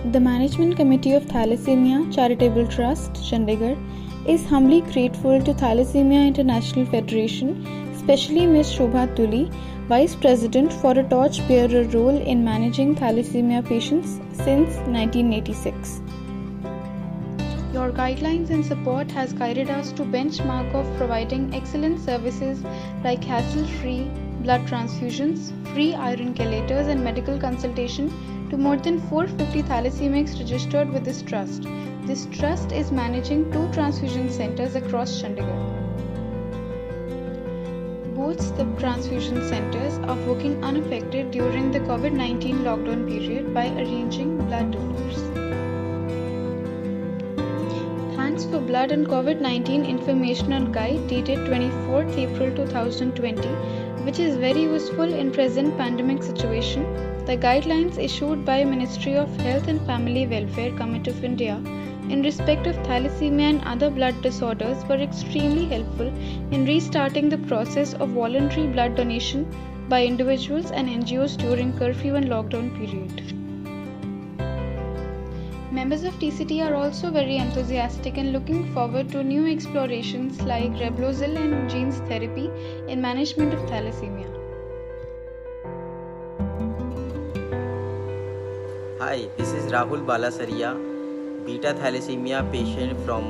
The Management Committee of Thalassaemia Charitable Trust, Chandigarh, is humbly grateful to Thalassaemia International Federation, especially Ms. Shobha Tuli, Vice President, for a torch-bearer role in managing thalassaemia patients since 1986. Your guidelines and support has guided us to benchmark of providing excellent services like hassle-free blood transfusions, free iron chelators and medical consultation to more than 450 thalassemics registered with this trust. This trust is managing 2 transfusion centers across Chandigarh. Both the transfusion centers are working unaffected during the COVID-19 lockdown period by arranging blood donors. Thanks for Blood and COVID-19 Informational Guide dated 24th April 2020, which is very useful in present pandemic situation. The guidelines issued by Ministry of Health and Family Welfare Committee of India in respect of thalassemia and other blood disorders were extremely helpful in restarting the process of voluntary blood donation by individuals and NGOs during curfew and lockdown period. Members of TCT are also very enthusiastic and looking forward to new explorations like Reblozyl and genes therapy in management of thalassemia. Hi, this is Rahul Balasaria, beta thalassemia patient from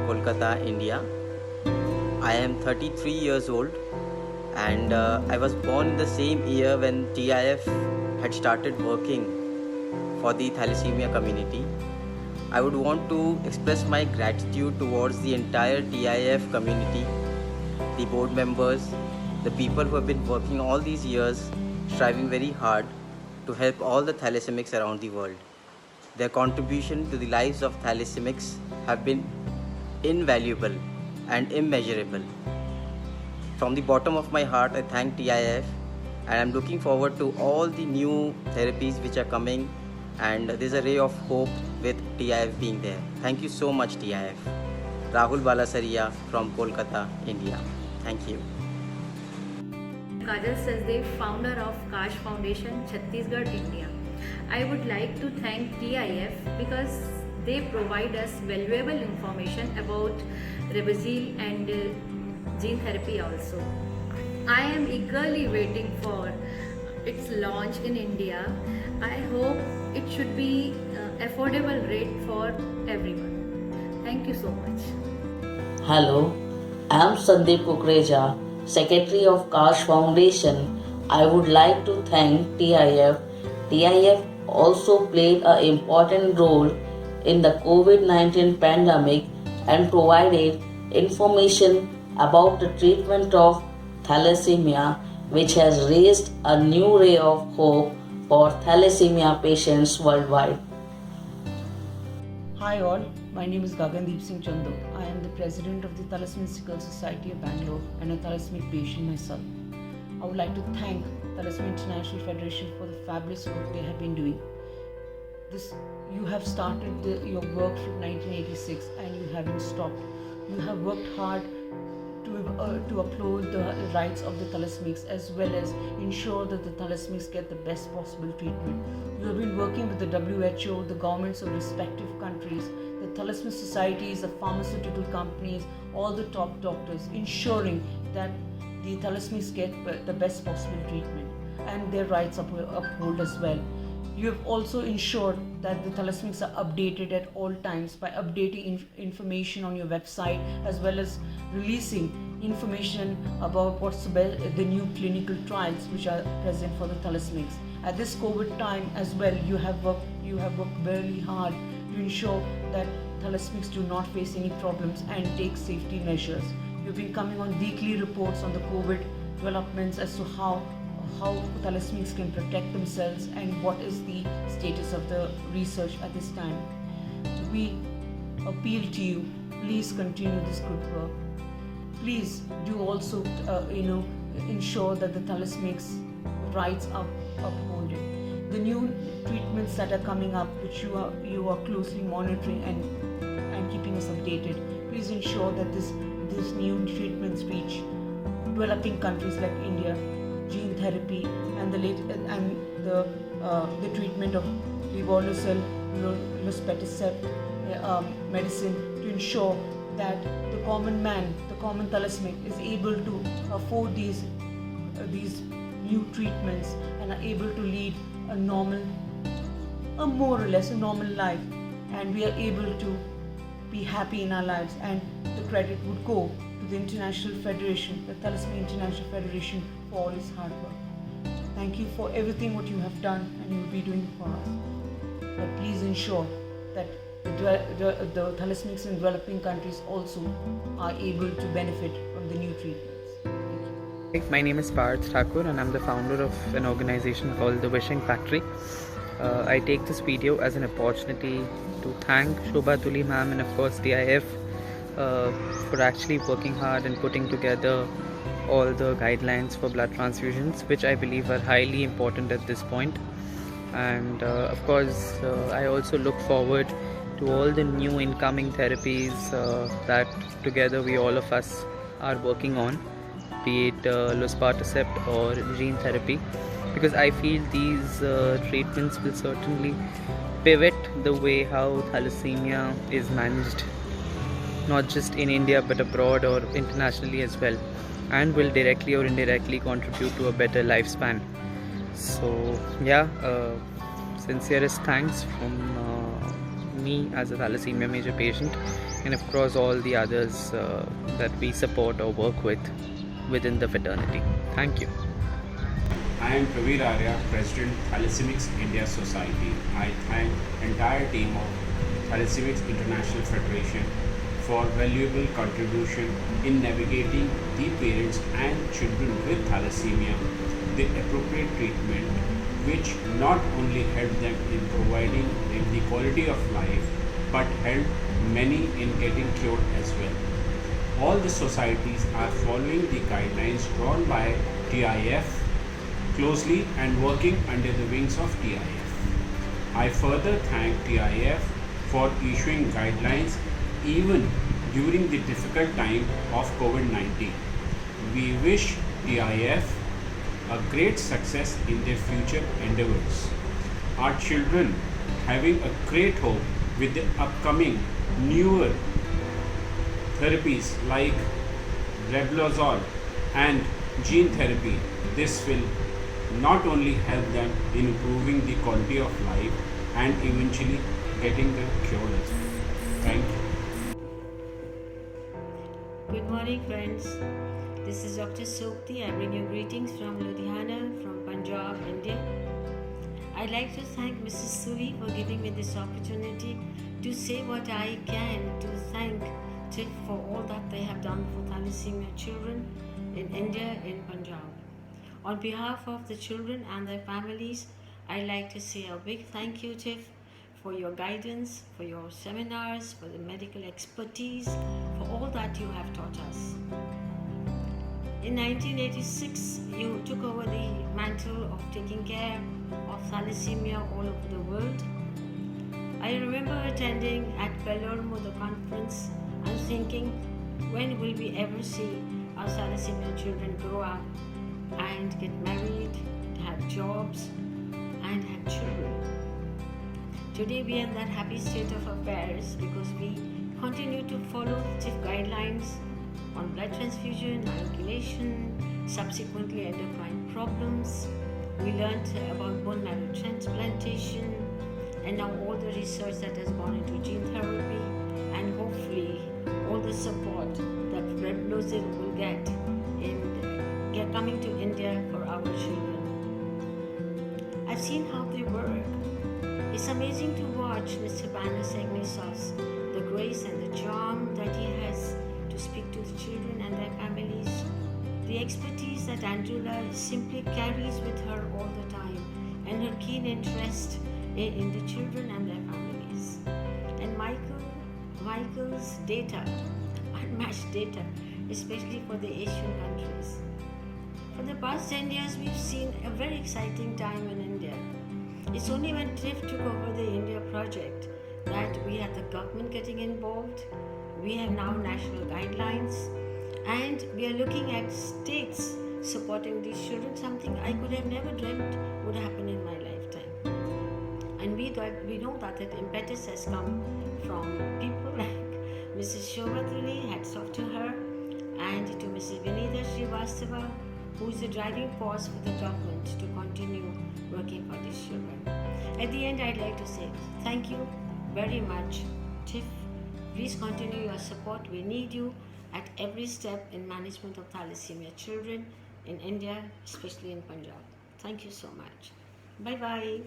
Kolkata, India. I am 33 years old and I was born in the same year when TIF had started working for the thalassemia community. I would want to express my gratitude towards the entire TIF community, the board members, the people who have been working all these years, striving very hard to help all the thalassemics around the world. Their contribution to the lives of thalassemics have been invaluable and immeasurable. From the bottom of my heart, I thank TIF and I'm looking forward to all the new therapies which are coming, and there's a ray of hope with TIF being there. Thank you so much, TIF. Rahul Balasaria from Kolkata, India. Thank you. Kajal Sachdev, founder of Kash Foundation, Chhattisgarh, India. I would like to thank TIF because they provide us valuable information about Reblozyl and gene therapy also. I am eagerly waiting for its launch in India. I hope it should be affordable rate for everyone. Thank you so much. Hello, I am Sandeep Kukreja, Secretary of Kash Foundation. I would like to thank TIF. TIF also played an important role in the COVID-19 pandemic and provided information about the treatment of thalassemia, which has raised a new ray of hope for thalassemia patients worldwide. Hi all, my name is Gagandeep Singh Chandu. I am the president of the Thalassemic Society of Bangalore and a thalassemic patient myself. I would like to thank Thalassaemia International Federation for the fabulous work they have been doing. You have started your work from 1986 and you haven't stopped. You have worked hard to uphold the rights of the thalassemics as well as ensure that the thalassemics get the best possible treatment. You have been working with the WHO, the governments of respective countries, the thalassemic societies, the pharmaceutical companies, all the top doctors, ensuring that the thalassemics get the best possible treatment and their rights upheld as well. You have also ensured that the thalassemics are updated at all times by updating information on your website as well as releasing information about what's the new clinical trials which are present for the thalassemics. At this COVID time as well, you have worked very hard to ensure that thalassemics do not face any problems and take safety measures. You've been coming on weekly reports on the COVID developments as to how thalassemics can protect themselves and what is the status of the research at this time. We appeal to you, please continue this good work. Please do also ensure that the thalassemics rights are upholded. The new treatments that are coming up, which you are closely monitoring and keeping us updated, please ensure that these new treatments reach developing countries like India gene therapy and the treatment of levodopa luspatercept medicine to ensure that the common man, the common thalassemic, is able to afford these new treatments and are able to lead a more or less a normal life, and we are able to be happy in our lives. And the credit would go to the International Federation, the Thalassaemia International Federation, for all its hard work. Thank you for everything what you have done and you will be doing for us. But please ensure that the thalassemics in developing countries also are able to benefit from the new treatments. Thank you. My name is Parth Thakur and I'm the founder of an organization called The Wishing Factory. I take this video as an opportunity to thank Shobha Tuli ma'am and of course TIF for actually working hard and putting together all the guidelines for blood transfusions, which I believe are highly important at this point. And of course I also look forward to all the new incoming therapies that together we all of us are working on, be it luspatercept or gene therapy, because I feel these treatments will certainly pivot the way how thalassemia is managed, not just in India but abroad or internationally as well, and will directly or indirectly contribute to a better lifespan. So yeah, sincerest thanks from me as a thalassemia major patient, and of course all the others that we support or work with within the fraternity. Thank you. I am Pravir Arya, President, Thalassaemics India Society. I thank entire team of Thalassaemics International Federation for valuable contribution in navigating the parents and children with thalassemia the appropriate treatment, which not only helped them in providing them the quality of life, but helped many in getting cured as well. All the societies are following the guidelines drawn by TIF closely and working under the wings of TIF. I further thank TIF for issuing guidelines even during the difficult time of COVID-19. We wish TIF a great success in their future endeavors. Our children having a great hope with the upcoming newer therapies like levodopa and gene therapy. This will not only help them in improving the quality of life and eventually getting them cured as well. Thank you. Good morning, friends. This is Dr. Sokti. I bring you greetings from Ludhiana, from Punjab, India. I'd like to thank Mrs. Sui for giving me this opportunity to say what I can to thank TIF for all that they have done for thalassemia children in India, in Punjab. On behalf of the children and their families, I'd like to say a big thank you, TIF, for your guidance, for your seminars, for the medical expertise, for all that you have taught us. In 1986, you took over the mantle of taking care of thalassemia all over the world. I remember attending at Palermo the conference and thinking, when will we ever see our thalassemia children grow up and get married, have jobs, and have children? Today we are in that happy state of affairs because we continue to follow TIF guidelines on blood transfusion, inoculation, subsequently endocrine problems. We learned about bone marrow transplantation, and now all the research that has gone into gene therapy, and hopefully all the support that Red Blossom will get coming to India for our children. I've seen how they work. It's amazing to watch Mr. Banner Segmesos, the grace and the charm that he has to speak to the children and their families, the expertise that Angela simply carries with her all the time, and her keen interest in the children and their families. And Michael's data, unmatched data, especially for the Asian countries. For the past 10 years, we've seen a very exciting time in India. It's only when TIF took over the India project that we had the government getting involved. We have now national guidelines, and we are looking at states supporting these children, something I could have never dreamt would happen in my lifetime. And we know that impetus has come from people like Mrs. Shobha Tuli, hats off to her, and to Mrs. Vinita Srivastava, who is the driving force for the government to continue working for these children. At the end, I'd like to say thank you very much, TIF. Please continue your support. We need you at every step in management of thalassemia children in India, especially in Punjab. Thank you so much. Bye bye.